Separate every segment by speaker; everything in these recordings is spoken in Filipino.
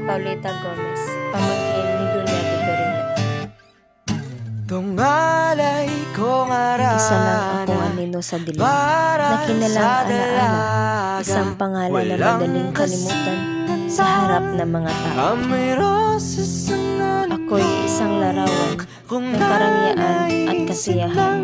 Speaker 1: Paulita Gomez, pamangkin ni Dunya Vitorina.
Speaker 2: Tungalay kong arana,
Speaker 1: Isa lang akong anino sa dilim, na kinalang ana-ana, isang pangalan na madaling kalimutan sa harap ng mga tao. Ako'y isang larawan ng karangyaan at kasiyahan.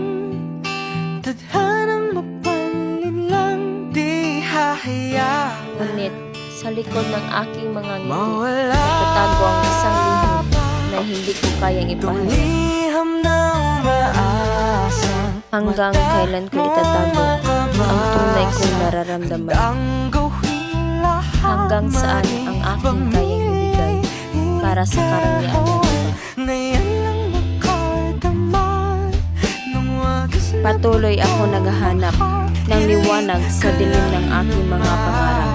Speaker 2: Tadhanang mapalin lang, di hahayaan.
Speaker 1: Ngunit sa likod ng aking mga ngiti, nagtatago ang isang lihim na hindi ko kayang ipahayag.
Speaker 2: Tumiham ng maasa,
Speaker 1: Hanggang kailan ko itatago ang tunay kong nararamdaman? Hanggang saan ang aking kayang ibigay para sa karangyaan ng iba? Patuloy ako naghahanap ng liwanag sa dilim ng aking mga pangarap.